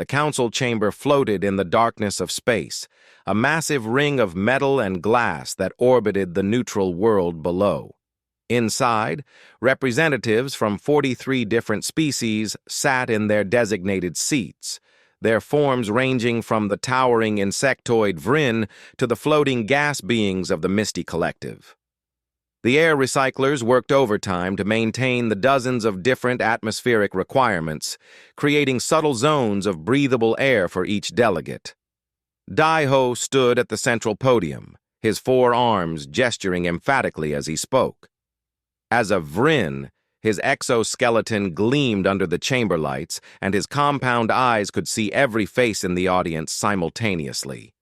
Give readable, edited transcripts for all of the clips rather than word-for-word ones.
The council chamber floated in the darkness of space, a massive ring of metal and glass that orbited the neutral world below. Inside, representatives from 43 different species sat in their designated seats, their forms ranging from the towering insectoid Vryn to the floating gas beings of the Misty Collective. The air recyclers worked overtime to maintain the dozens of different atmospheric requirements, creating subtle zones of breathable air for each delegate. Daiho stood at the central podium, his four arms gesturing emphatically as he spoke. As a Vryn, his exoskeleton gleamed under the chamber lights, and his compound eyes could see every face in the audience simultaneously.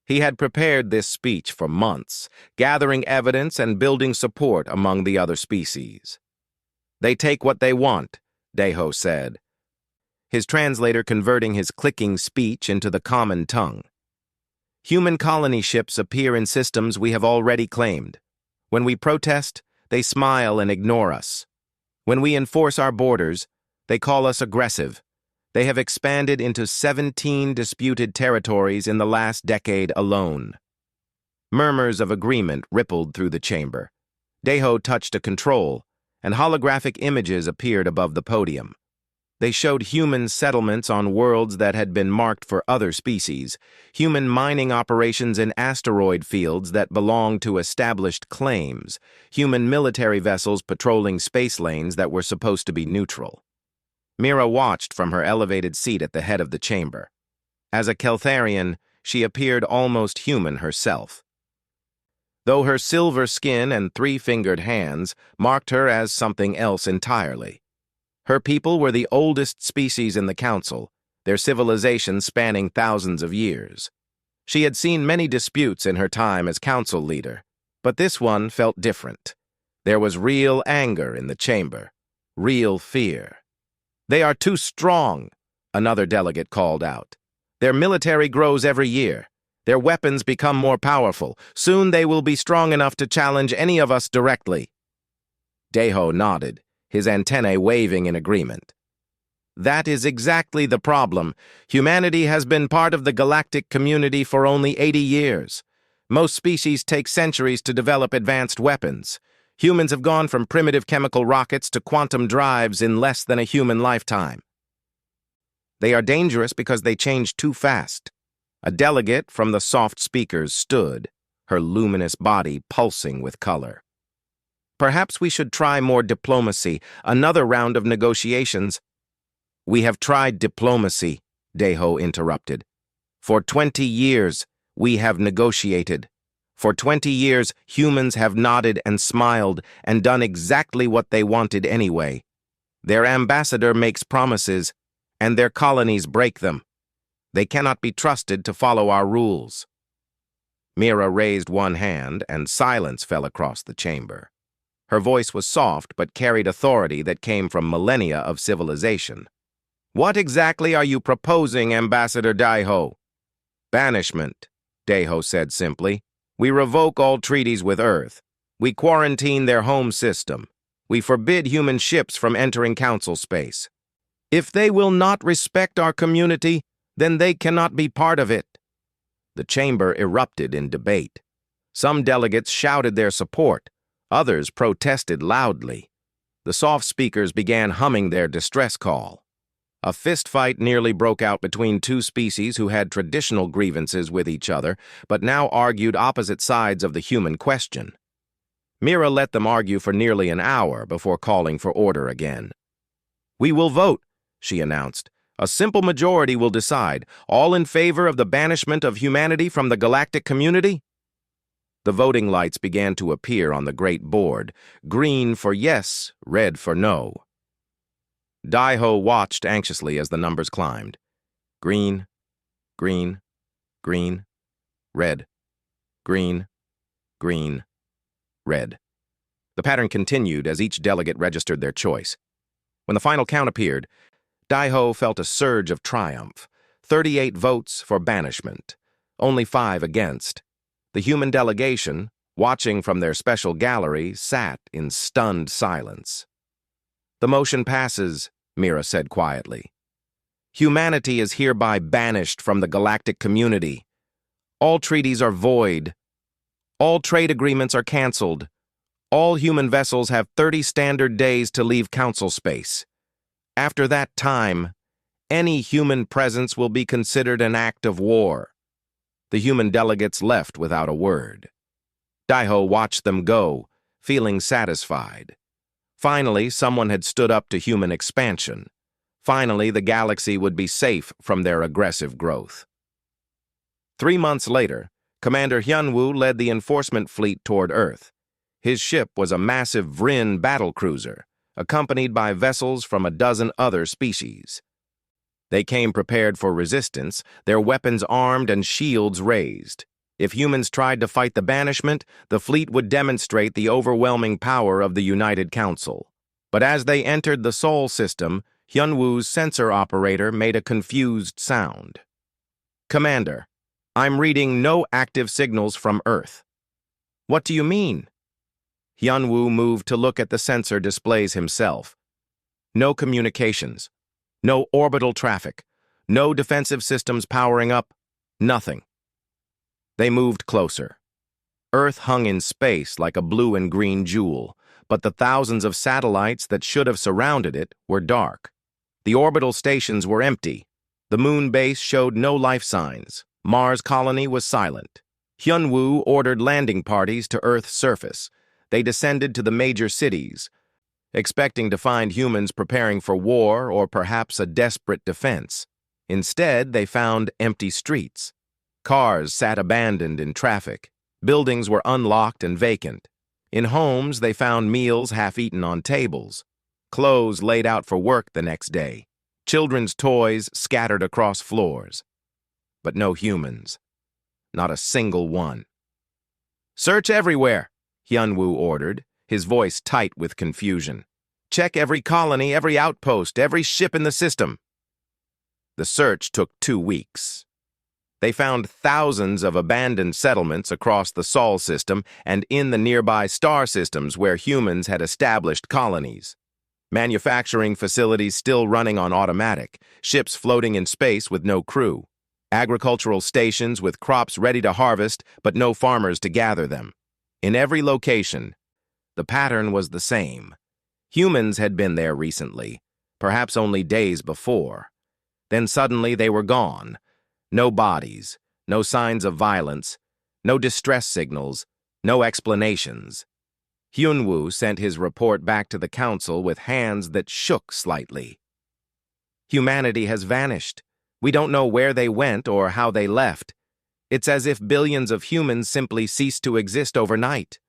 He had prepared this speech for months, gathering evidence and building support among the other species. "They take what they want," Daiho said, his translator converting his clicking speech into the common tongue. "Human colony ships appear in systems we have already claimed. When we protest, they smile and ignore us. When we enforce our borders, they call us aggressive. They have expanded into 17 disputed territories in the last decade alone." Murmurs of agreement rippled through the chamber. Daiho touched a control, and holographic images appeared above the podium. They showed human settlements on worlds that had been marked for other species, human mining operations in asteroid fields that belonged to established claims, human military vessels patrolling space lanes that were supposed to be neutral. Mira watched from her elevated seat at the head of the chamber. As a Keltharian, she appeared almost human herself, though her silver skin and three-fingered hands marked her as something else entirely. Her people were the oldest species in the council, their civilization spanning thousands of years. She had seen many disputes in her time as council leader, but this one felt different. There was real anger in the chamber, real fear. "They are too strong," another delegate called out. "Their military grows every year. Their weapons become more powerful. Soon they will be strong enough to challenge any of us directly." Daiho nodded, his antennae waving in agreement. "That is exactly the problem. Humanity has been part of the galactic community for only 80 years. Most species take centuries to develop advanced weapons. Humans have gone from primitive chemical rockets to quantum drives in less than a human lifetime. They are dangerous because they change too fast." A delegate from the soft speakers stood, her luminous body pulsing with color. "Perhaps we should try more diplomacy, another round of negotiations." "We have tried diplomacy," Daiho interrupted. "For 20 years, we have negotiated. For 20 years, humans have nodded and smiled and done exactly what they wanted anyway. Their ambassador makes promises, and their colonies break them. They cannot be trusted to follow our rules." Mira raised one hand, and silence fell across the chamber. Her voice was soft but carried authority that came from millennia of civilization. "What exactly are you proposing, Ambassador Daiho?" "Banishment," Daiho said simply. "We revoke all treaties with Earth. We quarantine their home system. We forbid human ships from entering council space. If they will not respect our community, then they cannot be part of it." The chamber erupted in debate. Some delegates shouted their support. Others protested loudly. The soft speakers began humming their distress call. A fistfight nearly broke out between two species who had traditional grievances with each other, but now argued opposite sides of the human question. Mira let them argue for nearly an hour before calling for order again. "We will vote," she announced. "A simple majority will decide. All in favor of the banishment of humanity from the galactic community?" The voting lights began to appear on the great board, green for yes, red for no. Daiho watched anxiously as the numbers climbed. Green, green, green, red, green, green, red. The pattern continued as each delegate registered their choice. When the final count appeared, Daiho felt a surge of triumph. 38 votes for banishment, only 5 against. The human delegation, watching from their special gallery, sat in stunned silence. "The motion passes," Mira said quietly. Humanity is hereby banished from the galactic community. All treaties are void. All trade agreements are canceled. All human vessels have 30 standard days to leave council space. After that time, any human presence will be considered an act of war. The human delegates left without a word. Daiho watched them go, feeling satisfied. Finally, someone had stood up to human expansion. Finally, the galaxy would be safe from their aggressive growth. 3 months later, Commander Hyunwoo led the enforcement fleet toward Earth. His ship was a massive Vryn battlecruiser, accompanied by vessels from a dozen other species. They came prepared for resistance, their weapons armed and shields raised. If humans tried to fight the banishment, the fleet would demonstrate the overwhelming power of the United Council. But as they entered the Sol system, Hyunwoo's sensor operator made a confused sound. "Commander, I'm reading no active signals from Earth." "What do you mean?" Hyunwoo moved to look at the sensor displays himself. "No communications. No orbital traffic. No defensive systems powering up. Nothing." They moved closer. Earth hung in space like a blue and green jewel, but the thousands of satellites that should have surrounded it were dark. The orbital stations were empty. The moon base showed no life signs. Mars colony was silent. Hyunwoo ordered landing parties to Earth's surface. They descended to the major cities, expecting to find humans preparing for war or perhaps a desperate defense. Instead, they found empty streets. Cars sat abandoned in traffic. Buildings were unlocked and vacant. In homes, they found meals half-eaten on tables, clothes laid out for work the next day, children's toys scattered across floors. But no humans. Not a single one. "Search everywhere," Hyunwoo ordered, his voice tight with confusion. "Check every colony, every outpost, every ship in the system." The search took 2 weeks. They found thousands of abandoned settlements across the Sol system and in the nearby star systems where humans had established colonies. Manufacturing facilities still running on automatic, ships floating in space with no crew, agricultural stations with crops ready to harvest but no farmers to gather them. In every location, the pattern was the same. Humans had been there recently, perhaps only days before. Then suddenly they were gone. No bodies, no signs of violence, no distress signals, no explanations. Hyunwoo sent his report back to the council with hands that shook slightly. "Humanity has vanished. We don't know where they went or how they left. It's as if billions of humans simply ceased to exist overnight."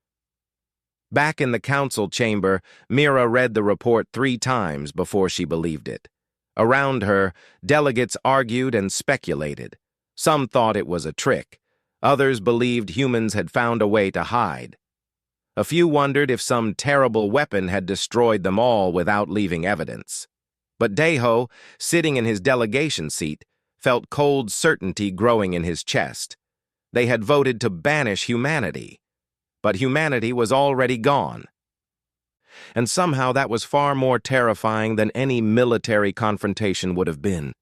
Back in the council chamber, Mira read the report 3 times before she believed it. Around her, delegates argued and speculated. Some thought it was a trick. Others believed humans had found a way to hide. A few wondered if some terrible weapon had destroyed them all without leaving evidence. But Daiho, sitting in his delegation seat, felt cold certainty growing in his chest. They had voted to banish humanity. But humanity was already gone. And somehow that was far more terrifying than any military confrontation would have been.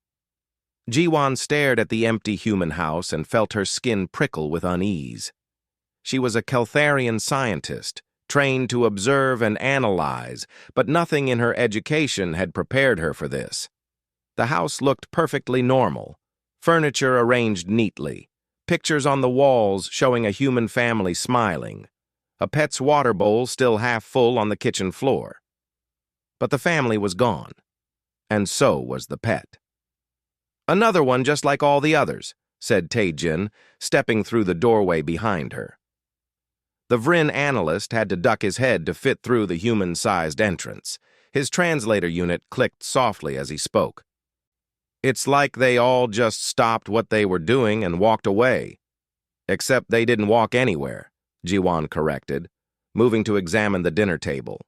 Jiwon stared at the empty human house and felt her skin prickle with unease. She was a Keltharian scientist, trained to observe and analyze, but nothing in her education had prepared her for this. The house looked perfectly normal, furniture arranged neatly, pictures on the walls showing a human family smiling, a pet's water bowl still half full on the kitchen floor. But the family was gone, and so was the pet. "Another one just like all the others," said Tae-jin, stepping through the doorway behind her. The Vryn analyst had to duck his head to fit through the human-sized entrance. His translator unit clicked softly as he spoke. "It's like they all just stopped what they were doing and walked away. Except they didn't walk anywhere," Jiwon corrected, moving to examine the dinner table.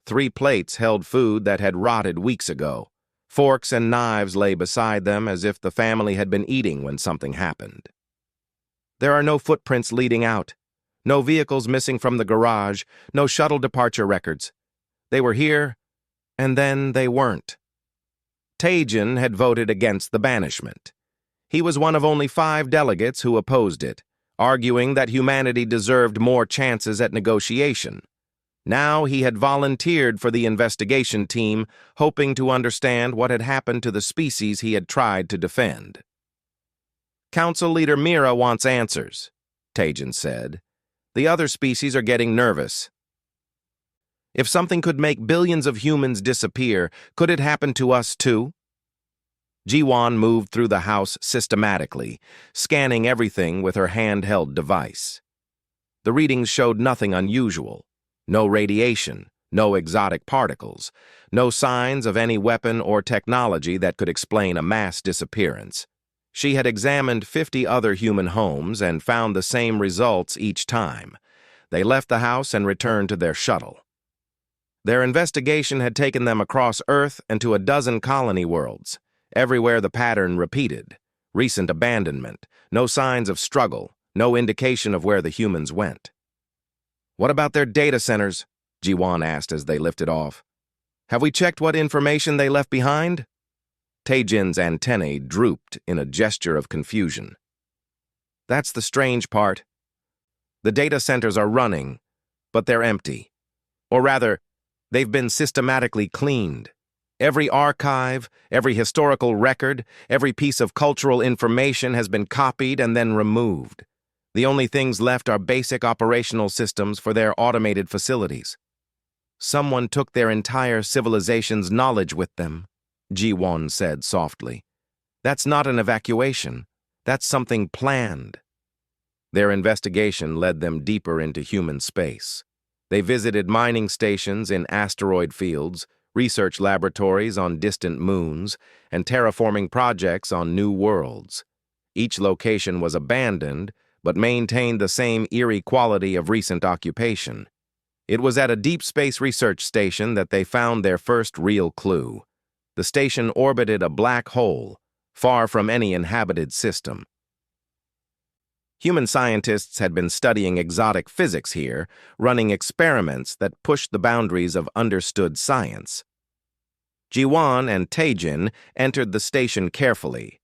3 plates held food that had rotted weeks ago. Forks and knives lay beside them as if the family had been eating when something happened. "There are no footprints leading out. No vehicles missing from the garage, no shuttle departure records. They were here, and then they weren't." Taejin had voted against the banishment. He was one of only 5 delegates who opposed it, arguing that humanity deserved more chances at negotiation. Now he had volunteered for the investigation team, hoping to understand what had happened to the species he had tried to defend. "Council Leader Mira wants answers," Taejin said. "The other species are getting nervous. If something could make billions of humans disappear, could it happen to us too?" Ji-won moved through the house systematically, scanning everything with her handheld device. The readings showed nothing unusual. No radiation, no exotic particles, no signs of any weapon or technology that could explain a mass disappearance. She had examined 50 other human homes and found the same results each time. They left the house and returned to their shuttle. Their investigation had taken them across Earth and to a dozen colony worlds. Everywhere the pattern repeated. Recent abandonment, no signs of struggle, no indication of where the humans went. "What about their data centers?" Ji-won asked as they lifted off. "Have we checked what information they left behind?" Taejin's antennae drooped in a gesture of confusion. "That's the strange part. The data centers are running, but they're empty. Or rather, they've been systematically cleaned. Every archive, every historical record, every piece of cultural information has been copied and then removed. The only things left are basic operational systems for their automated facilities. Someone took their entire civilization's knowledge with them," Ji-won said softly. "That's not an evacuation. That's something planned." Their investigation led them deeper into human space. They visited mining stations in asteroid fields, research laboratories on distant moons, and terraforming projects on new worlds. Each location was abandoned, but maintained the same eerie quality of recent occupation. It was at a deep space research station that they found their first real clue. The station orbited a black hole, far from any inhabited system. Human scientists had been studying exotic physics here, running experiments that pushed the boundaries of understood science. Ji-won and Taejin entered the station carefully.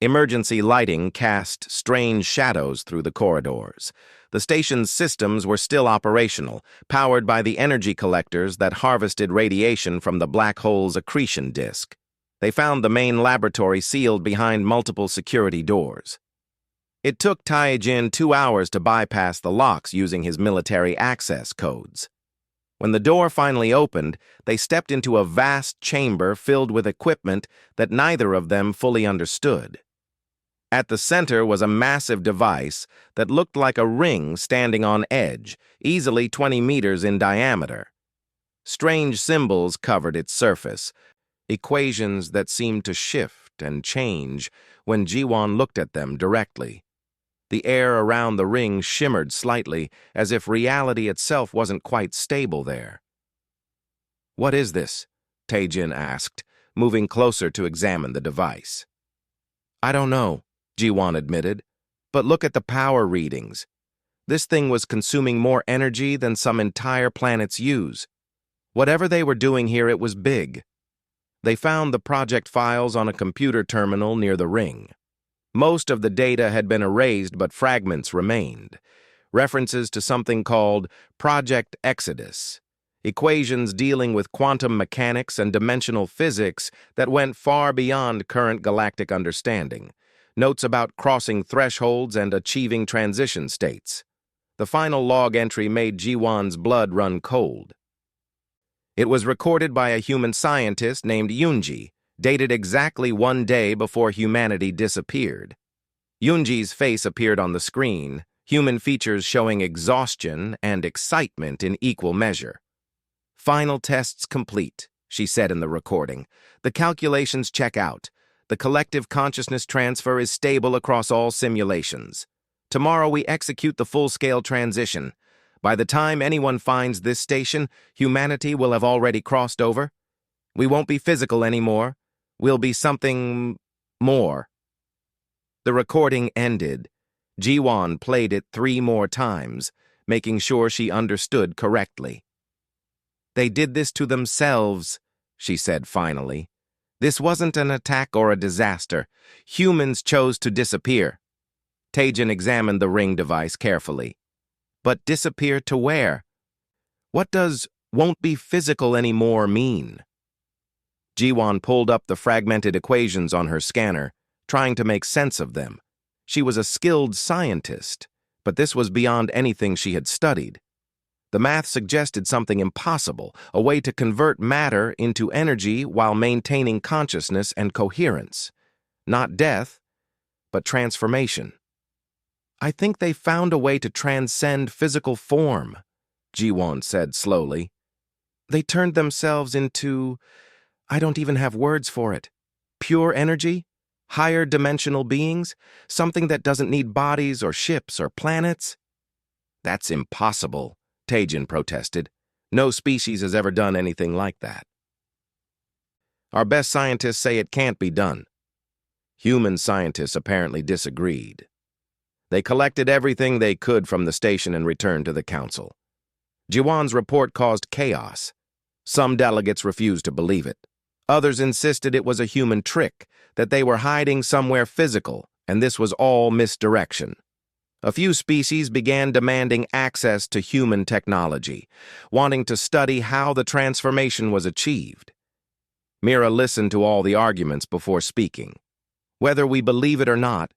Emergency lighting cast strange shadows through the corridors. The station's systems were still operational, powered by the energy collectors that harvested radiation from the black hole's accretion disk. They found the main laboratory sealed behind multiple security doors. It took Taejin 2 hours to bypass the locks using his military access codes. When the door finally opened, they stepped into a vast chamber filled with equipment that neither of them fully understood. At the center was a massive device that looked like a ring standing on edge, easily 20 meters in diameter. Strange symbols covered its surface, equations that seemed to shift and change when Ji-won looked at them directly. The air around the ring shimmered slightly, as if reality itself wasn't quite stable there. "What is this?" Taejin asked, moving closer to examine the device. "I don't know," Ji-won admitted, "but look at the power readings. This thing was consuming more energy than some entire planets use. Whatever they were doing here, it was big." They found the project files on a computer terminal near the ring. Most of the data had been erased, but fragments remained. References to something called Project Exodus, equations dealing with quantum mechanics and dimensional physics that went far beyond current galactic understanding. Notes about crossing thresholds and achieving transition states. The final log entry made Ji-won's blood run cold. It was recorded by a human scientist named Yoonji, dated exactly 1 day before humanity disappeared. Yoonji's face appeared on the screen, human features showing exhaustion and excitement in equal measure. "Final tests complete," she said in the recording. "The calculations check out. The collective consciousness transfer is stable across all simulations. Tomorrow we execute the full-scale transition. By the time anyone finds this station, humanity will have already crossed over. We won't be physical anymore. We'll be something more." The recording ended. Ji-won played it 3 more times, making sure she understood correctly. "They did this to themselves," she said finally. This wasn't an attack or a disaster. Humans chose to disappear. Tajin examined the ring device carefully. But disappear to where? What does "won't be physical anymore" mean? Jiwon pulled up the fragmented equations on her scanner, trying to make sense of them. She was a skilled scientist, but this was beyond anything she had studied. The math suggested something impossible, a way to convert matter into energy while maintaining consciousness and coherence. Not death, but transformation. "I think they found a way to transcend physical form," Jiwon said slowly. "They turned themselves into... I don't even have words for it. Pure energy? Higher dimensional beings? Something that doesn't need bodies or ships or planets?" "That's impossible," Tajin protested. "No species has ever done anything like that." "Our best scientists say it can't be done." Human scientists apparently disagreed. They collected everything they could from the station and returned to the council. Jiwon's report caused chaos. Some delegates refused to believe it. Others insisted it was a human trick, that they were hiding somewhere physical, and this was all misdirection. A few species began demanding access to human technology, wanting to study how the transformation was achieved. Mira listened to all the arguments before speaking. "Whether we believe it or not,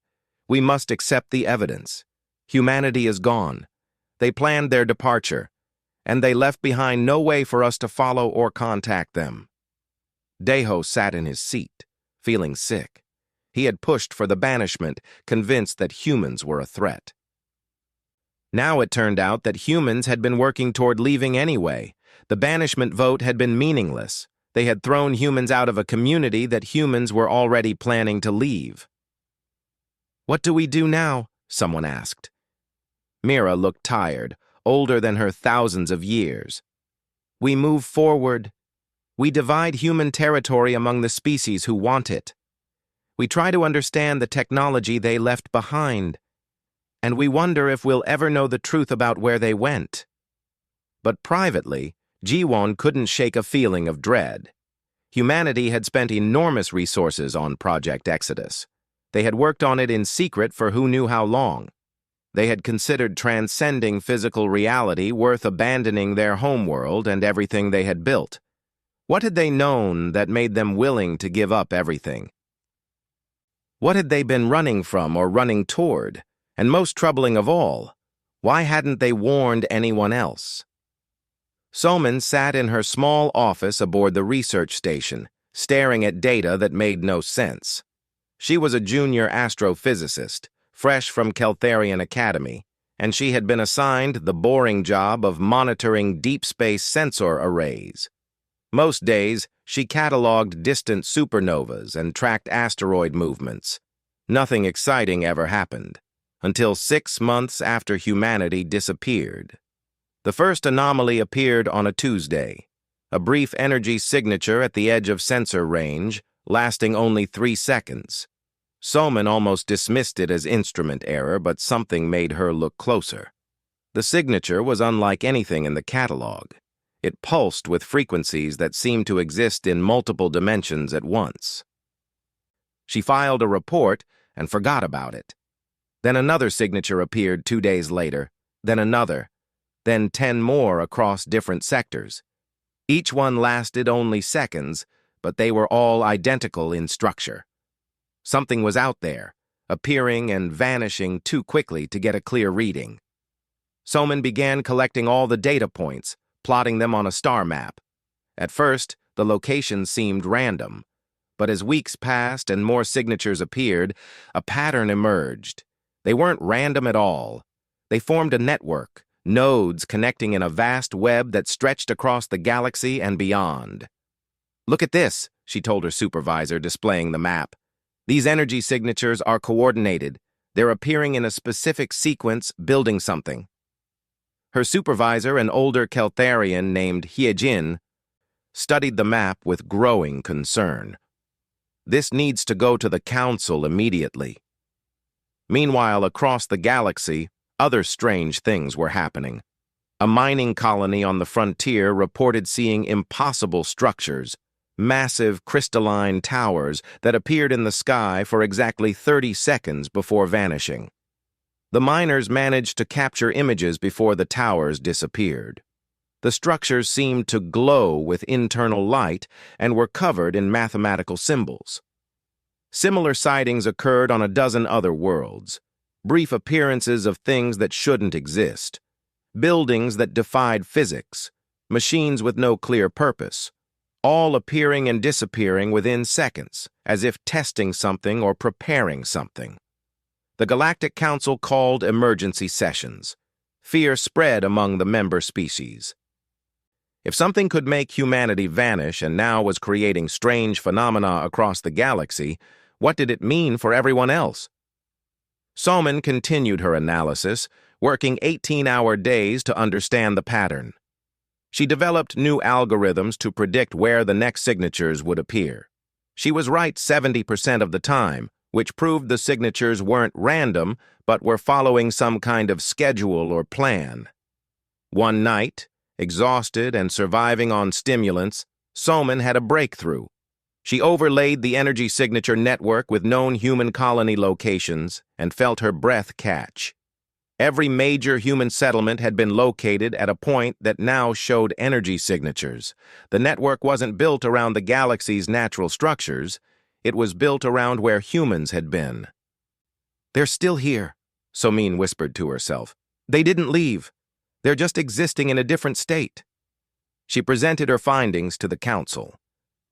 we must accept the evidence. Humanity is gone. They planned their departure, and they left behind no way for us to follow or contact them." Daeho sat in his seat, feeling sick. He had pushed for the banishment, convinced that humans were a threat. Now it turned out that humans had been working toward leaving anyway. The banishment vote had been meaningless. They had thrown humans out of a community that humans were already planning to leave. "What do we do now?" someone asked. Mira looked tired, older than her thousands of years. "We move forward. We divide human territory among the species who want it. We try to understand the technology they left behind. And we wonder if we'll ever know the truth about where they went." But privately, Jiwon couldn't shake a feeling of dread. Humanity had spent enormous resources on Project Exodus. They had worked on it in secret for who knew how long. They had considered transcending physical reality worth abandoning their homeworld and everything they had built. What had they known that made them willing to give up everything? What had they been running from or running toward? And most troubling of all, why hadn't they warned anyone else? Soman sat in her small office aboard the research station, staring at data that made no sense. She was a junior astrophysicist, fresh from Keltharian Academy, and she had been assigned the boring job of monitoring deep space sensor arrays. Most days, she cataloged distant supernovas and tracked asteroid movements. Nothing exciting ever happened, until 6 months after humanity disappeared. The first anomaly appeared on a Tuesday, a brief energy signature at the edge of sensor range, lasting only 3 seconds. Soman almost dismissed it as instrument error, but something made her look closer. The signature was unlike anything in the catalog. It pulsed with frequencies that seemed to exist in multiple dimensions at once. She filed a report and forgot about it. Then another signature appeared 2 days later, then another, then 10 more across different sectors. Each one lasted only seconds, but they were all identical in structure. Something was out there, appearing and vanishing too quickly to get a clear reading. Soman began collecting all the data points, plotting them on a star map. At first, the locations seemed random, but as weeks passed and more signatures appeared, a pattern emerged. They weren't random at all. They formed a network, nodes connecting in a vast web that stretched across the galaxy and beyond. "Look at this," she told her supervisor, displaying the map. "These energy signatures are coordinated. They're appearing in a specific sequence, building something." Her supervisor, an older Keltharian named Hyejin, studied the map with growing concern. "This needs to go to the council immediately." Meanwhile, across the galaxy, other strange things were happening. A mining colony on the frontier reported seeing impossible structures, massive crystalline towers that appeared in the sky for exactly 30 seconds before vanishing. The miners managed to capture images before the towers disappeared. The structures seemed to glow with internal light and were covered in mathematical symbols. Similar sightings occurred on a dozen other worlds, brief appearances of things that shouldn't exist, buildings that defied physics, machines with no clear purpose, all appearing and disappearing within seconds, as if testing something or preparing something. The Galactic Council called emergency sessions. Fear spread among the member species. If something could make humanity vanish and now was creating strange phenomena across the galaxy, what did it mean for everyone else? Soman continued her analysis, working 18-hour days to understand the pattern. She developed new algorithms to predict where the next signatures would appear. She was right 70% of the time, which proved the signatures weren't random, but were following some kind of schedule or plan. One night, exhausted and surviving on stimulants, Soman had a breakthrough. She overlaid the energy signature network with known human colony locations and felt her breath catch. Every major human settlement had been located at a point that now showed energy signatures. The network wasn't built around the galaxy's natural structures. It was built around where humans had been. "They're still here," Somin whispered to herself. "They didn't leave. They're just existing in a different state." She presented her findings to the council.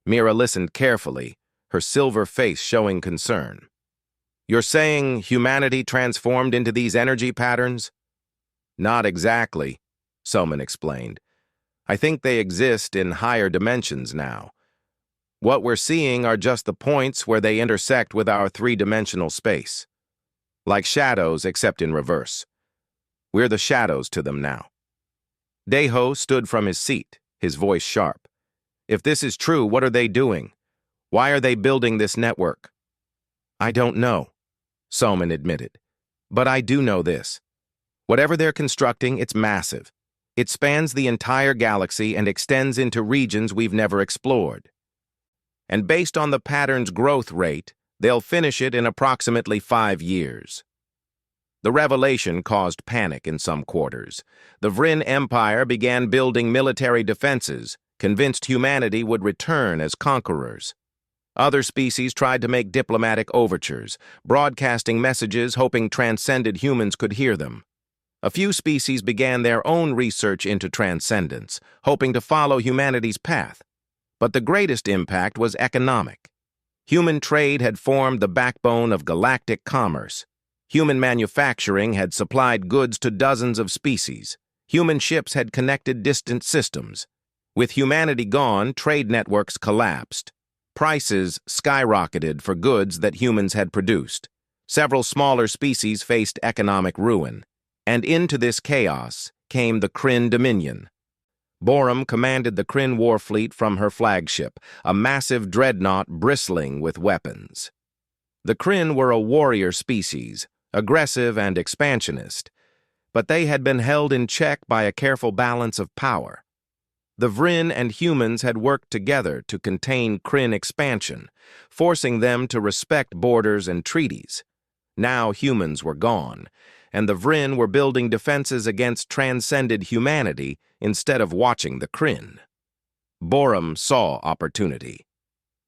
Mira listened carefully, her silver face showing concern. "You're saying humanity transformed into these energy patterns?" "Not exactly," Soman explained. "I think they exist in higher dimensions now. What we're seeing are just the points where they intersect with our three-dimensional space. Like shadows, except in reverse. We're the shadows to them now." Deho stood from his seat, his voice sharp. "If this is true, what are they doing? Why are they building this network?" "I don't know," Soman admitted. "But I do know this. Whatever they're constructing, it's massive. It spans the entire galaxy and extends into regions we've never explored. And based on the pattern's growth rate, they'll finish it in approximately 5 years. The revelation caused panic in some quarters. The Vryn Empire began building military defenses, convinced humanity would return as conquerors. Other species tried to make diplomatic overtures, broadcasting messages hoping transcended humans could hear them. A few species began their own research into transcendence, hoping to follow humanity's path. But the greatest impact was economic. Human trade had formed the backbone of galactic commerce. Human manufacturing had supplied goods to dozens of species. Human ships had connected distant systems. With humanity gone, trade networks collapsed. Prices skyrocketed for goods that humans had produced. Several smaller species faced economic ruin. And into this chaos came the Kryn Dominion. Borum commanded the Kryn war fleet from her flagship, a massive dreadnought bristling with weapons. The Kryn were a warrior species, aggressive and expansionist, but they had been held in check by a careful balance of power. The Vryn and humans had worked together to contain Kryn expansion, forcing them to respect borders and treaties. Now humans were gone, and the Vryn were building defenses against transcended humanity instead of watching the Kryn. Borum saw opportunity.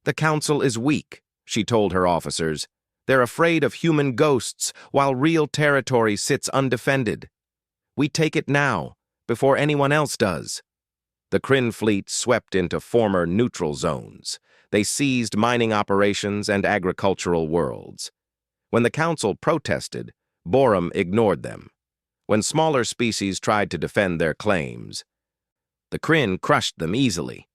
"The council is weak," she told her officers. "They're afraid of human ghosts while real territory sits undefended. We take it now, before anyone else does." The Kryn fleet swept into former neutral zones. They seized mining operations and agricultural worlds. When the council protested, Borum ignored them. When smaller species tried to defend their claims, the Kryn crushed them easily.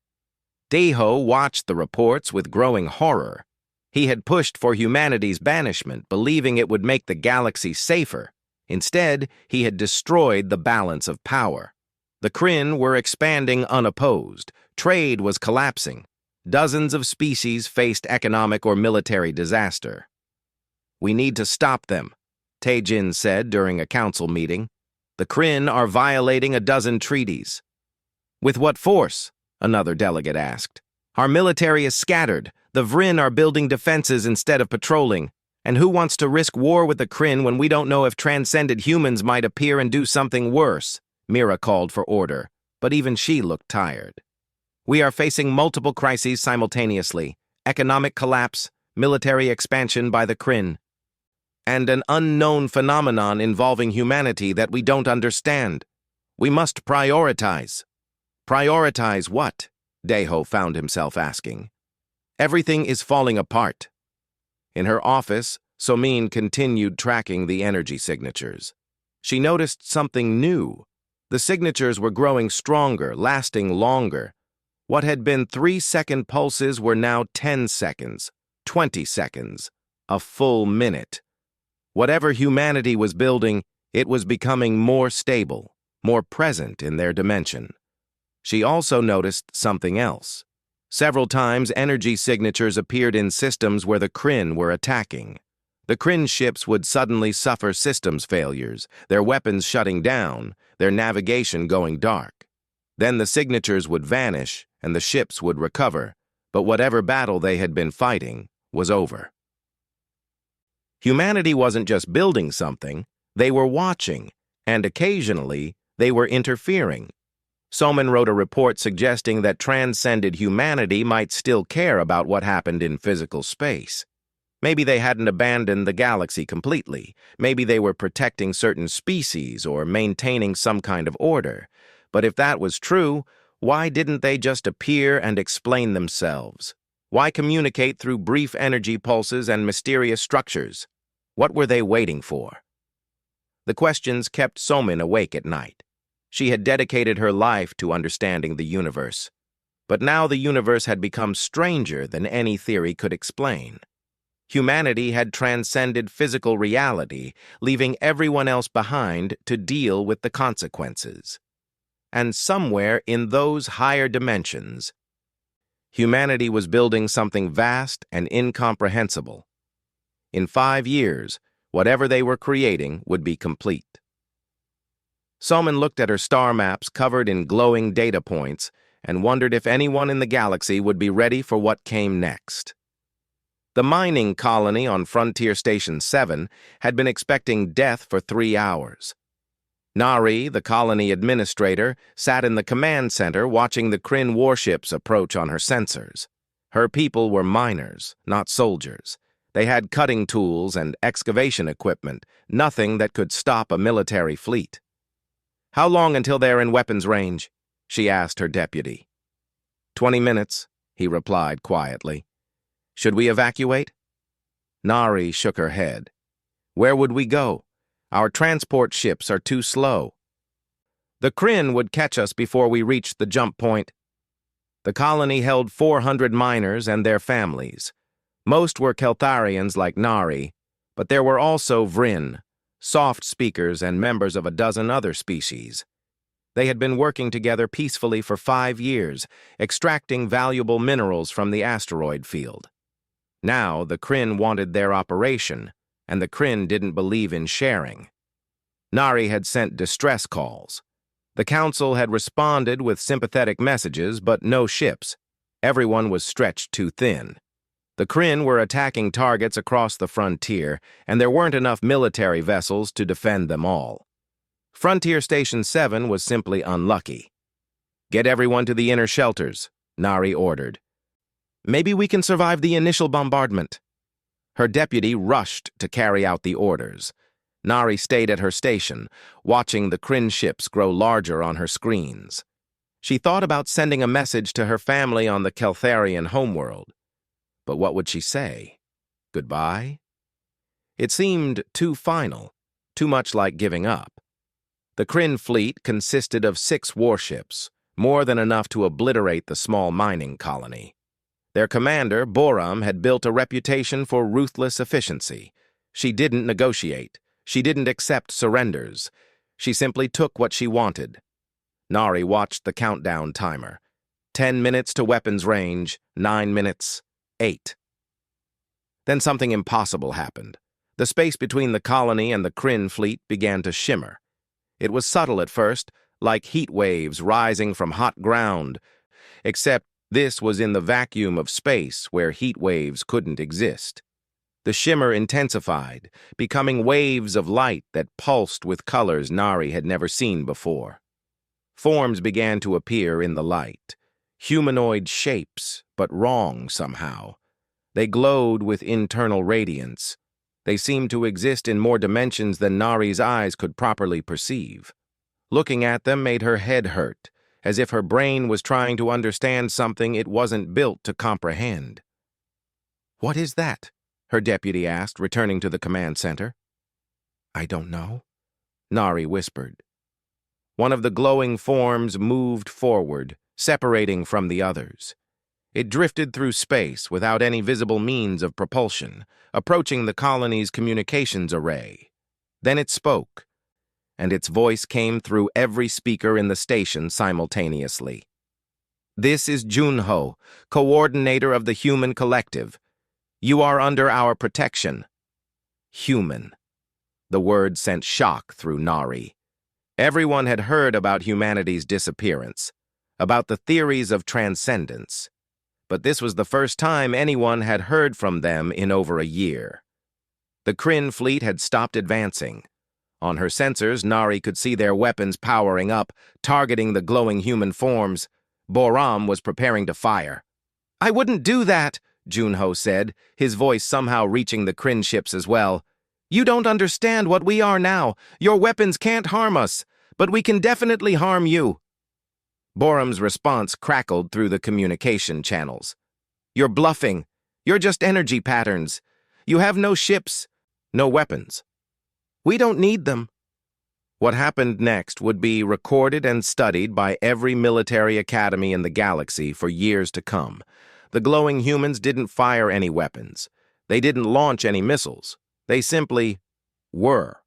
Deho watched the reports with growing horror. He had pushed for humanity's banishment, believing it would make the galaxy safer. Instead, he had destroyed the balance of power. The Kryn were expanding unopposed. Trade was collapsing. Dozens of species faced economic or military disaster. "We need to stop them," Taejin said during a council meeting. "The Kryn are violating a dozen treaties." "With what force?" another delegate asked. Our military is scattered. The Vryn are building defenses instead of patrolling. And who wants to risk war with the Kryn when we don't know if transcended humans might appear and do something worse? Mira called for order, but even she looked tired. We are facing multiple crises simultaneously: economic collapse, military expansion by the Kryn, and an unknown phenomenon involving humanity that we don't understand. We must prioritize. Prioritize what? Deho found himself asking. Everything is falling apart. In her office, Somin continued tracking the energy signatures. She noticed something new. The signatures were growing stronger, lasting longer. What had been 3-second pulses were now 10 seconds, 20 seconds, a full minute. Whatever humanity was building, it was becoming more stable, more present in their dimension. She also noticed something else. Several times, energy signatures appeared in systems where the Kryn were attacking. The Kryn ships would suddenly suffer systems failures, their weapons shutting down, their navigation going dark. Then the signatures would vanish, and the ships would recover, but whatever battle they had been fighting was over. Humanity wasn't just building something, they were watching, and occasionally they were interfering. Somin wrote a report suggesting that transcended humanity might still care about what happened in physical space. Maybe they hadn't abandoned the galaxy completely. Maybe they were protecting certain species or maintaining some kind of order. But if that was true, why didn't they just appear and explain themselves? Why communicate through brief energy pulses and mysterious structures? What were they waiting for? The questions kept Somin awake at night. She had dedicated her life to understanding the universe. But now the universe had become stranger than any theory could explain. Humanity had transcended physical reality, leaving everyone else behind to deal with the consequences. And somewhere in those higher dimensions, humanity was building something vast and incomprehensible. In 5 years, whatever they were creating would be complete. Somin looked at her star maps covered in glowing data points and wondered if anyone in the galaxy would be ready for what came next. The mining colony on Frontier Station 7 had been expecting death for 3 hours. Nari, the colony administrator, sat in the command center watching the Kryn warships approach on her sensors. Her people were miners, not soldiers. They had cutting tools and excavation equipment, nothing that could stop a military fleet. "How long until they're in weapons range?" she asked her deputy. 20 minutes, he replied quietly. "Should we evacuate?" Nari shook her head. "Where would we go? Our transport ships are too slow. The Kryn would catch us before we reached the jump point." The colony held 400 miners and their families. Most were Keltharians like Nari, but there were also Vryn, soft speakers, and members of a dozen other species. They had been working together peacefully for 5 years, extracting valuable minerals from the asteroid field. Now the Kryn wanted their operation, and the Kryn didn't believe in sharing. Nari had sent distress calls. The Council had responded with sympathetic messages, but no ships. Everyone was stretched too thin. The Kryn were attacking targets across the frontier, and there weren't enough military vessels to defend them all. Frontier Station 7 was simply unlucky. "Get everyone to the inner shelters," Nari ordered. "Maybe we can survive the initial bombardment." Her deputy rushed to carry out the orders. Nari stayed at her station, watching the Kryn ships grow larger on her screens. She thought about sending a message to her family on the Keltharian homeworld. But what would she say? Goodbye? It seemed too final, too much like giving up. The Kryn fleet consisted of 6 warships, more than enough to obliterate the small mining colony. Their commander, Boram, had built a reputation for ruthless efficiency. She didn't negotiate. She didn't accept surrenders. She simply took what she wanted. Nari watched the countdown timer. 10 minutes to weapons range, 9 minutes, 8. Then something impossible happened. The space between the colony and the Kryn fleet began to shimmer. It was subtle at first, like heat waves rising from hot ground, except This was in the vacuum of space where heat waves couldn't exist. The shimmer intensified, becoming waves of light that pulsed with colors Nari had never seen before. Forms began to appear in the light. Humanoid shapes, but wrong somehow. They glowed with internal radiance. They seemed to exist in more dimensions than Nari's eyes could properly perceive. Looking at them made her head hurt, as if her brain was trying to understand something it wasn't built to comprehend. "What is that?" her deputy asked, returning to the command center. "I don't know," Nari whispered. One of the glowing forms moved forward, separating from the others. It drifted through space without any visible means of propulsion, approaching the colony's communications array. Then it spoke, and its voice came through every speaker in the station simultaneously. "This is Junho, coordinator of the Human Collective. You are under our protection." Human. The word sent shock through Nari. Everyone had heard about humanity's disappearance, about the theories of transcendence, but this was the first time anyone had heard from them in over a year. The Kryn fleet had stopped advancing. On her sensors, Nari could see their weapons powering up, targeting the glowing human forms. Boram was preparing to fire. "I wouldn't do that," Junho said, his voice somehow reaching the Kryn ships as well. "You don't understand what we are now. Your weapons can't harm us, but we can definitely harm you." Boram's response crackled through the communication channels. "You're bluffing. You're just energy patterns. You have no ships, no weapons. We don't need them." What happened next would be recorded and studied by every military academy in the galaxy for years to come. The glowing humans didn't fire any weapons. They didn't launch any missiles. They simply were.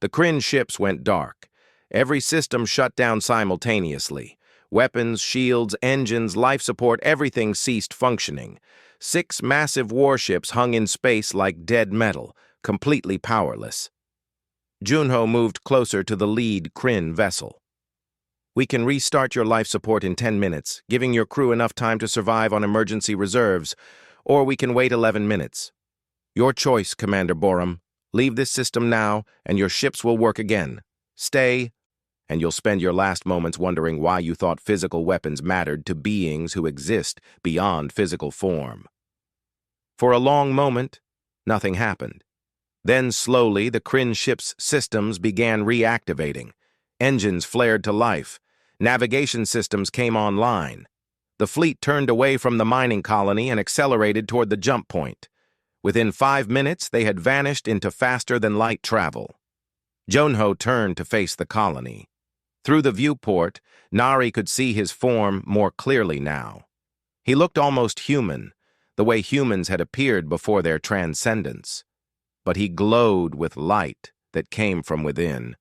The Kryn ships went dark. Every system shut down simultaneously. Weapons, shields, engines, life support, everything ceased functioning. 6 massive warships hung in space like dead metal, completely powerless. Junho moved closer to the lead Kryn vessel. "We can restart your life support in 10 minutes, giving your crew enough time to survive on emergency reserves, or we can wait 11 minutes. Your choice, Commander Boram. Leave this system now, and your ships will work again. Stay, and you'll spend your last moments wondering why you thought physical weapons mattered to beings who exist beyond physical form." For a long moment, nothing happened. Then slowly, the Kryn ship's systems began reactivating. Engines flared to life. Navigation systems came online. The fleet turned away from the mining colony and accelerated toward the jump point. Within 5 minutes, they had vanished into faster-than-light travel. Junho turned to face the colony. Through the viewport, Nari could see his form more clearly now. He looked almost human, the way humans had appeared before their transcendence. But he glowed with light that came from within,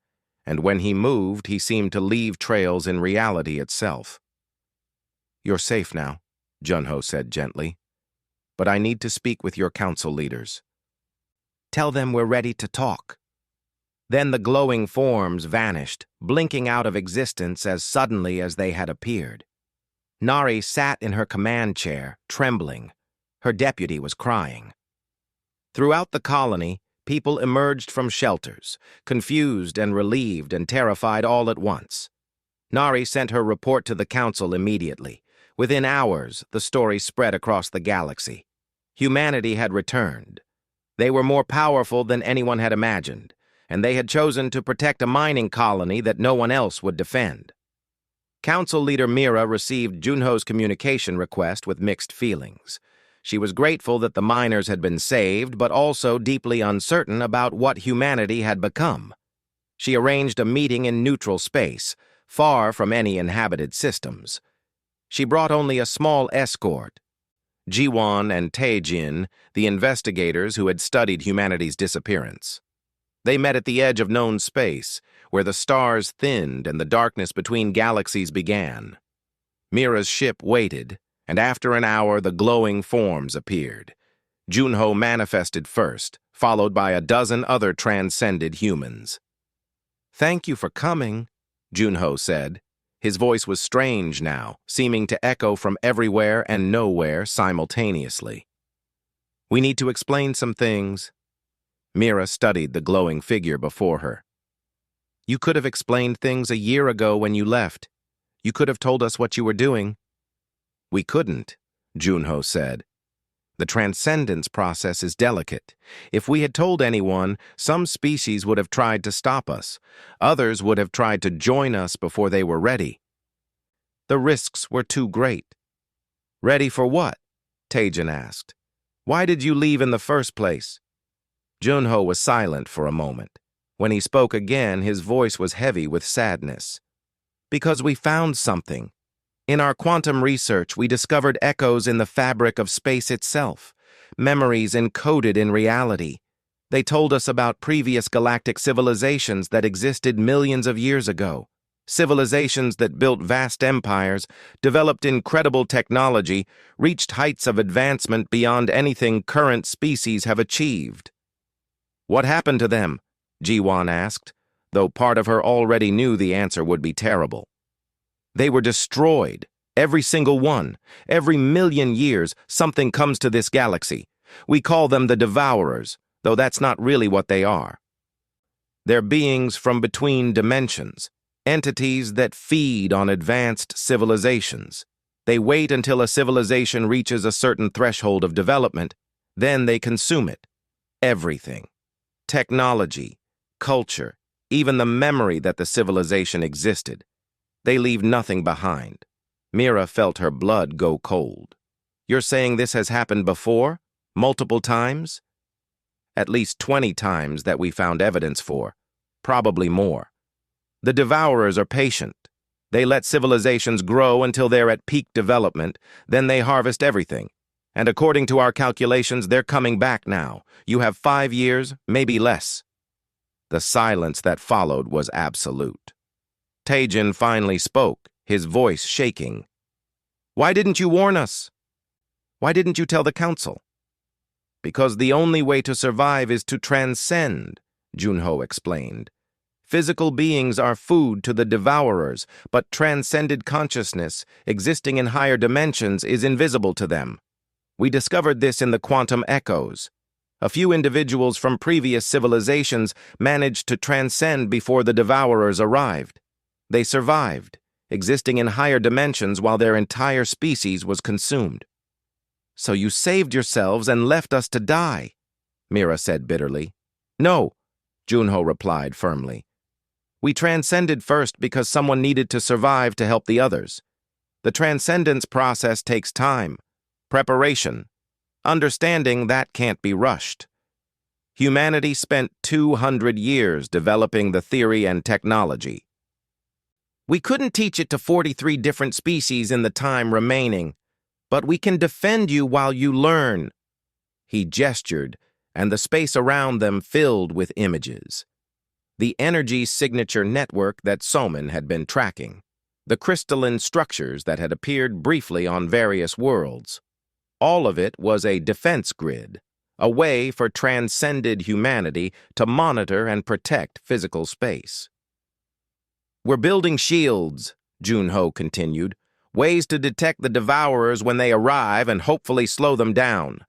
and when he moved, he seemed to leave trails in reality itself. "You're safe now," Junho said gently. "But I need to speak with your council leaders. Tell them we're ready to talk." Then the glowing forms vanished, blinking out of existence as suddenly as they had appeared. Nari sat in her command chair, trembling. Her deputy was crying. Throughout the colony, people emerged from shelters, confused and relieved and terrified all at once. Nari sent her report to the council immediately. Within hours, the story spread across the galaxy. Humanity had returned. They were more powerful than anyone had imagined, and they had chosen to protect a mining colony that no one else would defend. Council leader Mira received Junho's communication request with mixed feelings. She was grateful that the miners had been saved, but also deeply uncertain about what humanity had become. She arranged a meeting in neutral space, far from any inhabited systems. She brought only a small escort. Jiwan and Taejin, the investigators who had studied humanity's disappearance. They met at the edge of known space, where the stars thinned and the darkness between galaxies began. Mira's ship waited, and after an hour the glowing forms appeared. Junho manifested first, followed by a dozen other transcended humans. "Thank you for coming," Junho said. His voice was strange now, seeming to echo from everywhere and nowhere simultaneously. "We need to explain some things." Mira studied the glowing figure before her. "You could have explained things a year ago when you left. You could have told us what you were doing." "We couldn't," Junho said. "The transcendence process is delicate. If we had told anyone, some species would have tried to stop us. Others would have tried to join us before they were ready. The risks were too great." "Ready for what?" Tajan asked. "Why did you leave in the first place?" Junho was silent for a moment. When he spoke again, his voice was heavy with sadness. "Because we found something. In our quantum research, we discovered echoes in the fabric of space itself, memories encoded in reality. They told us about previous galactic civilizations that existed millions of years ago. Civilizations that built vast empires, developed incredible technology, reached heights of advancement beyond anything current species have achieved." "What happened to them?" Jiwan asked, though part of her already knew the answer would be terrible. "They were destroyed, every single one. Every million years, something comes to this galaxy. We call them the Devourers, though that's not really what they are. They're beings from between dimensions, entities that feed on advanced civilizations. They wait until a civilization reaches a certain threshold of development, then they consume it. Everything. Technology, culture, even the memory that the civilization existed. They leave nothing behind." Mira felt her blood go cold. "You're saying this has happened before? Multiple times?" "At least 20 times that we found evidence for. Probably more. The Devourers are patient. They let civilizations grow until they're at peak development, then they harvest everything. And according to our calculations, they're coming back now. You have 5 years, maybe less." The silence that followed was absolute. Tajan finally spoke, his voice shaking. "Why didn't you warn us? Why didn't you tell the council?" "Because the only way to survive is to transcend," Junho explained. "Physical beings are food to the Devourers, but transcended consciousness, existing in higher dimensions, is invisible to them. We discovered this in the quantum echoes. A few individuals from previous civilizations managed to transcend before the Devourers arrived. They survived, existing in higher dimensions while their entire species was consumed." "So you saved yourselves and left us to die," Mira said bitterly. "No," Junho replied firmly. "We transcended first because someone needed to survive to help the others. The transcendence process takes time, preparation, understanding that can't be rushed. Humanity spent 200 years developing the theory and technology. We couldn't teach it to 43 different species in the time remaining, but we can defend you while you learn." He gestured, and the space around them filled with images. The energy signature network that Soman had been tracking. The crystalline structures that had appeared briefly on various worlds. All of it was a defense grid, a way for transcended humanity to monitor and protect physical space. "We're building shields," Junho continued, "ways to detect the Devourers when they arrive and hopefully slow them down.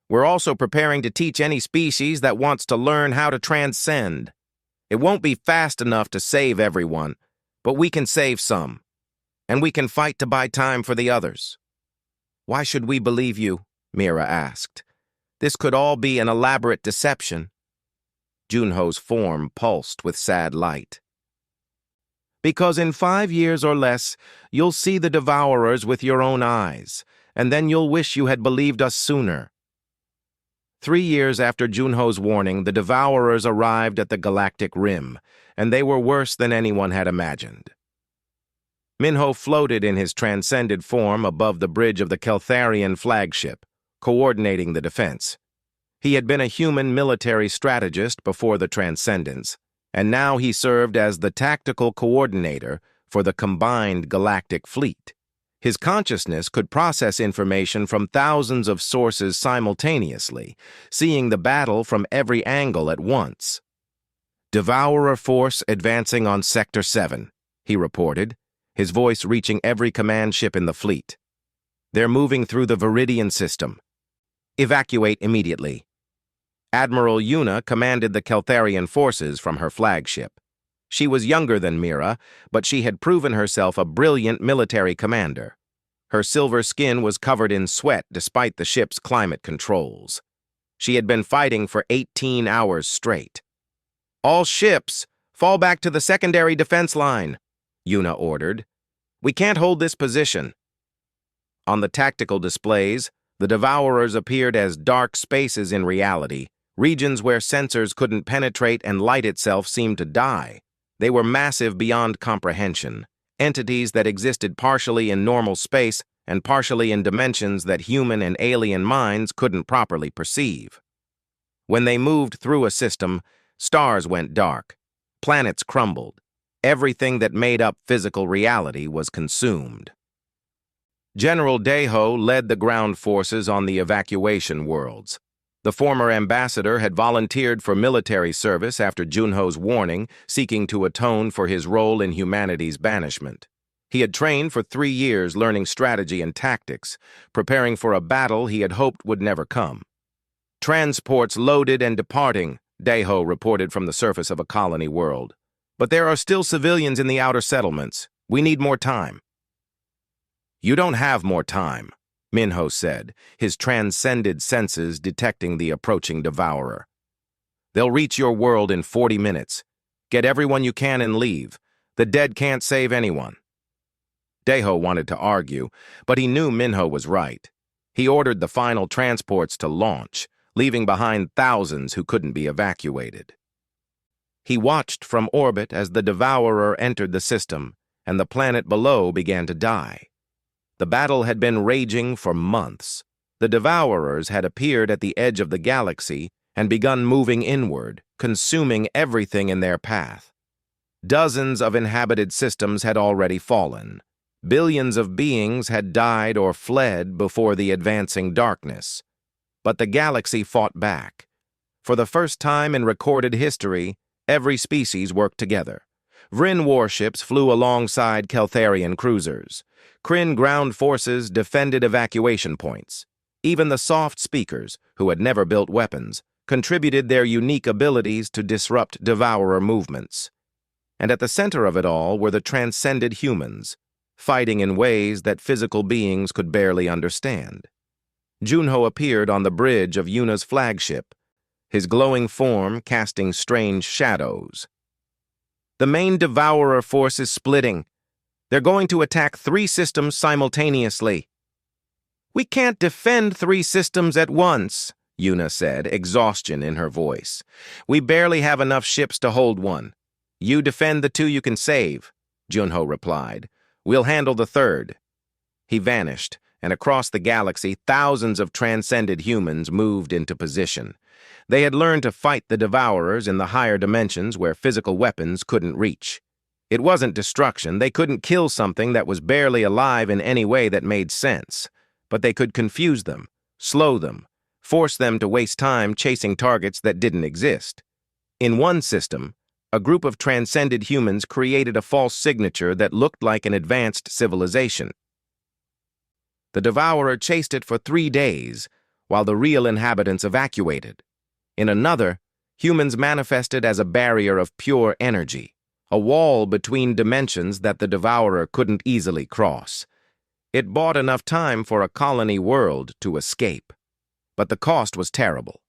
We're also preparing to teach any species that wants to learn how to transcend. It won't be fast enough to save everyone, but we can save some. And we can fight to buy time for the others." "Why should we believe you?" Mira asked. "This could all be an elaborate deception." Junho's form pulsed with sad light. "Because in 5 years or less, you'll see the Devourers with your own eyes, and then you'll wish you had believed us sooner." 3 years after Junho's warning, the Devourers arrived at the Galactic Rim, and they were worse than anyone had imagined. Minho floated in his transcended form above the bridge of the Keltharian flagship, coordinating the defense. He had been a human military strategist before the transcendence, and now he served as the tactical coordinator for the combined galactic fleet. His consciousness could process information from thousands of sources simultaneously, seeing the battle from every angle at once. "Devourer force advancing on Sector 7, he reported. his voice reaching every command ship in the fleet. "They're moving through the Viridian system. Evacuate immediately." Admiral Yuna commanded the Keltharian forces from her flagship. She was younger than Mira, but she had proven herself a brilliant military commander. Her silver skin was covered in sweat despite the ship's climate controls. She had been fighting for 18 hours straight. "All ships, fall back to the secondary defense line," Yuna ordered. "We can't hold this position." On the tactical displays, the Devourers appeared as dark spaces in reality, regions where sensors couldn't penetrate and light itself seemed to die. They were massive beyond comprehension, entities that existed partially in normal space and partially in dimensions that human and alien minds couldn't properly perceive. When they moved through a system, stars went dark, planets crumbled, everything that made up physical reality was consumed. General Deho led the ground forces on the evacuation worlds. The former ambassador had volunteered for military service after Junho's warning, seeking to atone for his role in humanity's banishment. He had trained for 3 years learning strategy and tactics, preparing for a battle he had hoped would never come. "Transports loaded and departing," Deho reported from the surface of a colony world. "But there are still civilians in the outer settlements. We need more time." "You don't have more time," Minho said, his transcended senses detecting the approaching devourer. "They'll reach your world in 40 minutes. Get everyone you can and leave. The dead can't save anyone." Deho wanted to argue, but he knew Minho was right. He ordered the final transports to launch, leaving behind thousands who couldn't be evacuated. He watched from orbit as the devourer entered the system, and the planet below began to die. The battle had been raging for months. The Devourers had appeared at the edge of the galaxy and begun moving inward, consuming everything in their path. Dozens of inhabited systems had already fallen. Billions of beings had died or fled before the advancing darkness. But the galaxy fought back. For the first time in recorded history, every species worked together. Vryn warships flew alongside Keltharian cruisers. Kryn ground forces defended evacuation points. Even the soft speakers, who had never built weapons, contributed their unique abilities to disrupt devourer movements. And at the center of it all were the transcended humans, fighting in ways that physical beings could barely understand. Junho appeared on the bridge of Yuna's flagship, his glowing form casting strange shadows. "The main devourer force is splitting. They're going to attack 3 systems simultaneously." "We can't defend 3 systems at once," Yuna said, exhaustion in her voice. "We barely have enough ships to hold one." "You defend the 2 you can save," Junho replied. "We'll handle the 3rd. He vanished, and across the galaxy, thousands of transcended humans moved into position. They had learned to fight the Devourers in the higher dimensions where physical weapons couldn't reach. It wasn't destruction. They couldn't kill something that was barely alive in any way that made sense. But they could confuse them, slow them, force them to waste time chasing targets that didn't exist. In one system, a group of transcended humans created a false signature that looked like an advanced civilization. The Devourer chased it for 3 days, while the real inhabitants evacuated. In another, humans manifested as a barrier of pure energy, a wall between dimensions that the Devourer couldn't easily cross. It bought enough time for a colony world to escape. But the cost was terrible.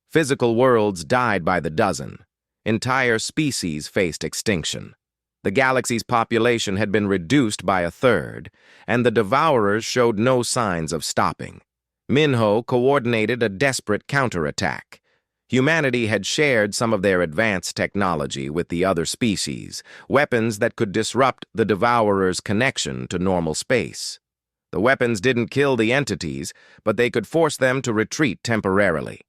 Physical worlds died by the dozen. Entire species faced extinction. The galaxy's population had been reduced by 1/3, and the Devourers showed no signs of stopping. Minho coordinated a desperate counterattack. Humanity had shared some of their advanced technology with the other species, weapons that could disrupt the Devourers' connection to normal space. The weapons didn't kill the entities, but they could force them to retreat temporarily.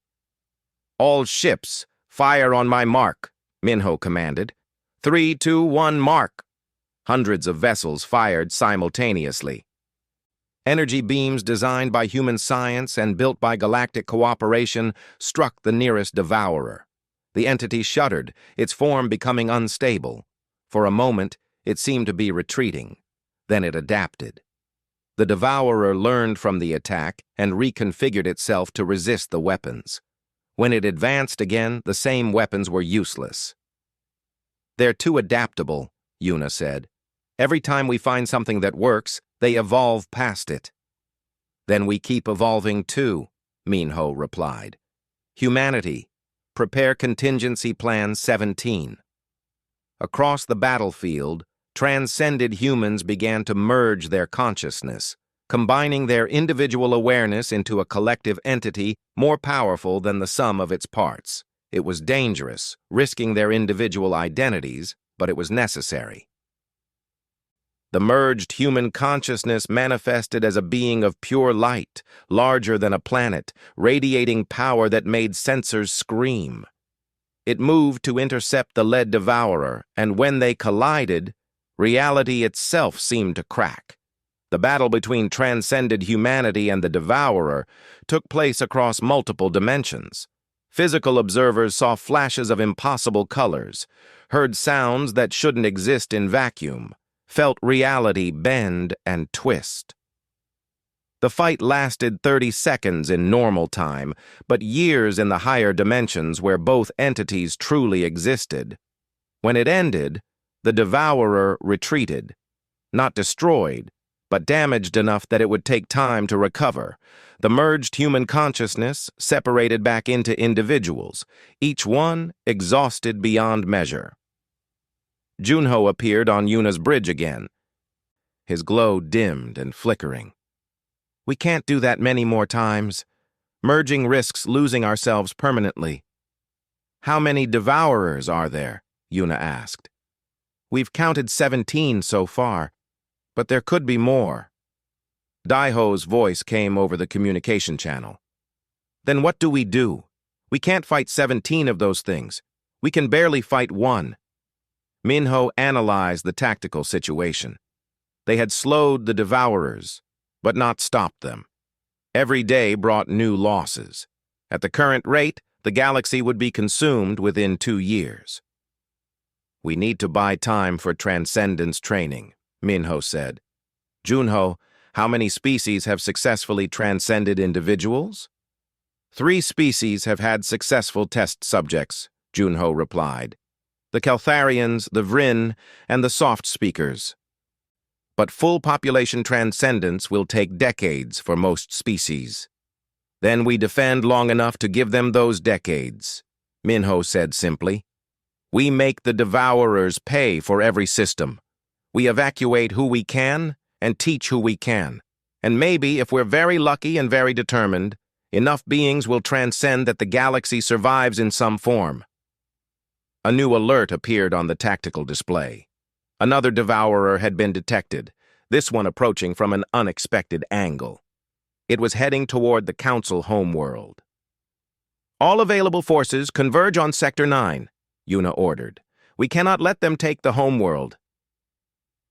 "All ships, fire on my mark," Minho commanded. 3, 2, 1, mark. Hundreds of vessels fired simultaneously. Energy beams designed by human science and built by galactic cooperation struck the nearest Devourer. The entity shuddered, its form becoming unstable. For a moment, it seemed to be retreating. Then it adapted. The Devourer learned from the attack and reconfigured itself to resist the weapons. When it advanced again, the same weapons were useless. "They're too adaptable," Yuna said. "Every time we find something that works, they evolve past it." "Then we keep evolving too," Minho replied. "Humanity, prepare Contingency Plan 17. Across the battlefield, transcended humans began to merge their consciousness, combining their individual awareness into a collective entity more powerful than the sum of its parts. It was dangerous, risking their individual identities, but it was necessary. The merged human consciousness manifested as a being of pure light, larger than a planet, radiating power that made sensors scream. It moved to intercept the lead Devourer, and when they collided, reality itself seemed to crack. The battle between transcended humanity and the Devourer took place across multiple dimensions. Physical observers saw flashes of impossible colors, heard sounds that shouldn't exist in vacuum, felt reality bend and twist. The fight lasted 30 seconds in normal time, but years in the higher dimensions where both entities truly existed. When it ended, the Devourer retreated, not destroyed, but damaged enough that it would take time to recover. The merged human consciousness separated back into individuals, each one exhausted beyond measure. Junho appeared on Yuna's bridge again, his glow dimmed and flickering. "We can't do that many more times. Merging risks losing ourselves permanently." "How many Devourers are there?" Yuna asked. "We've counted 17 so far, but there could be more." Daiho's voice came over the communication channel. "Then what do we do? We can't fight 17 of those things. We can barely fight one." Minho analyzed the tactical situation. They had slowed the Devourers, but not stopped them. Every day brought new losses. At the current rate, the galaxy would be consumed within 2 years. "We need to buy time for transcendence training," Minho said. "Junho, how many species have successfully transcended individuals?" 3 species have had successful test subjects, Junho replied. "The Keltharians, the Vryn, and the Soft Speakers. But full population transcendence will take decades for most species. Then we defend long enough to give them those decades," Minho said simply. "We make the Devourers pay for every system. We evacuate who we can and teach who we can. And maybe, if we're very lucky and very determined, enough beings will transcend that the galaxy survives in some form." A new alert appeared on the tactical display. Another Devourer had been detected, this one approaching from an unexpected angle. It was heading toward the Council homeworld. "All available forces converge on Sector 9, Yuna ordered. "We cannot let them take the homeworld."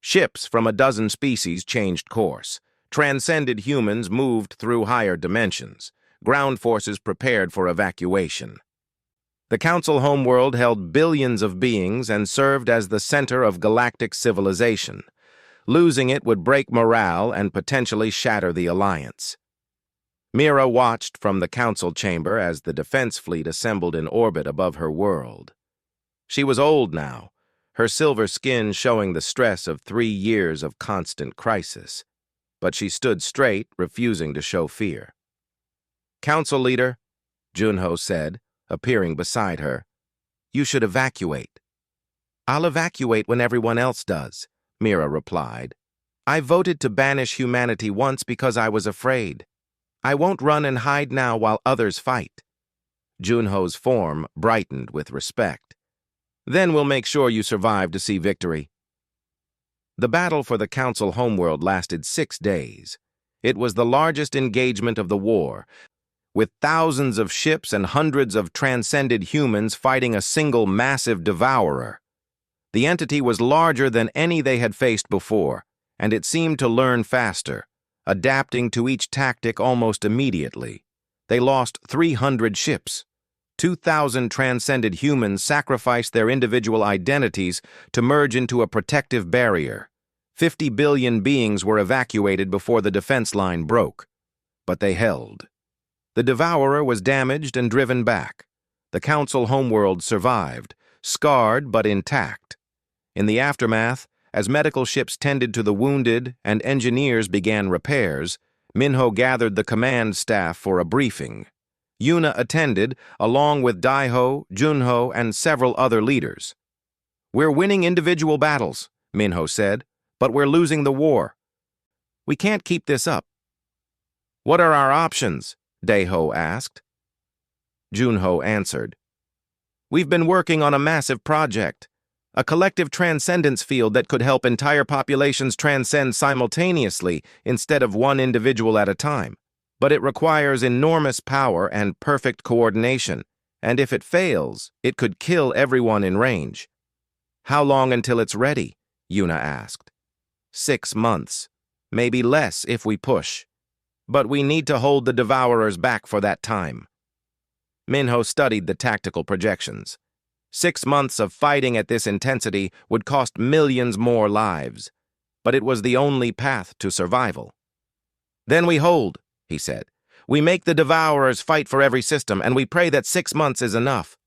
Ships from a dozen species changed course. Transcended humans moved through higher dimensions. Ground forces prepared for evacuation. The Council homeworld held billions of beings and served as the center of galactic civilization. Losing it would break morale and potentially shatter the alliance. Mira watched from the Council chamber as the defense fleet assembled in orbit above her world. She was old now, her silver skin showing the stress of 3 years of constant crisis. But she stood straight, refusing to show fear. "Council leader," Junho said, appearing beside her, "you should evacuate." "I'll evacuate when everyone else does," Mira replied. "I voted to banish humanity once because I was afraid. I won't run and hide now while others fight." Junho's form brightened with respect. "Then we'll make sure you survive to see victory." The battle for the Council homeworld lasted 6 days. It was the largest engagement of the war, with thousands of ships and hundreds of transcended humans fighting a single massive Devourer. The entity was larger than any they had faced before, and it seemed to learn faster, adapting to each tactic almost immediately. They lost 300 ships. 2,000 transcended humans sacrificed their individual identities to merge into a protective barrier. 50 billion beings were evacuated before the defense line broke. But they held. The Devourer was damaged and driven back. The Council homeworld survived, scarred but intact. In the aftermath, as medical ships tended to the wounded and engineers began repairs, Minho gathered the command staff for a briefing. Yuna attended, along with Daiho, Junho, and several other leaders. "We're winning individual battles," Minho said, "but we're losing the war. We can't keep this up." "What are our options?" Daiho asked. Junho answered. "We've been working on a massive project, a collective transcendence field that could help entire populations transcend simultaneously instead of one individual at a time. But it requires enormous power and perfect coordination, and if it fails, it could kill everyone in range." "How long until it's ready?" Yuna asked. 6 months, maybe less if we push. But we need to hold the Devourers back for that time. Minho studied the tactical projections. 6 months of fighting at this intensity would cost millions more lives, but it was the only path to survival. "Then we hold," he said. "We make the Devourers fight for every system, and we pray that 6 months is enough.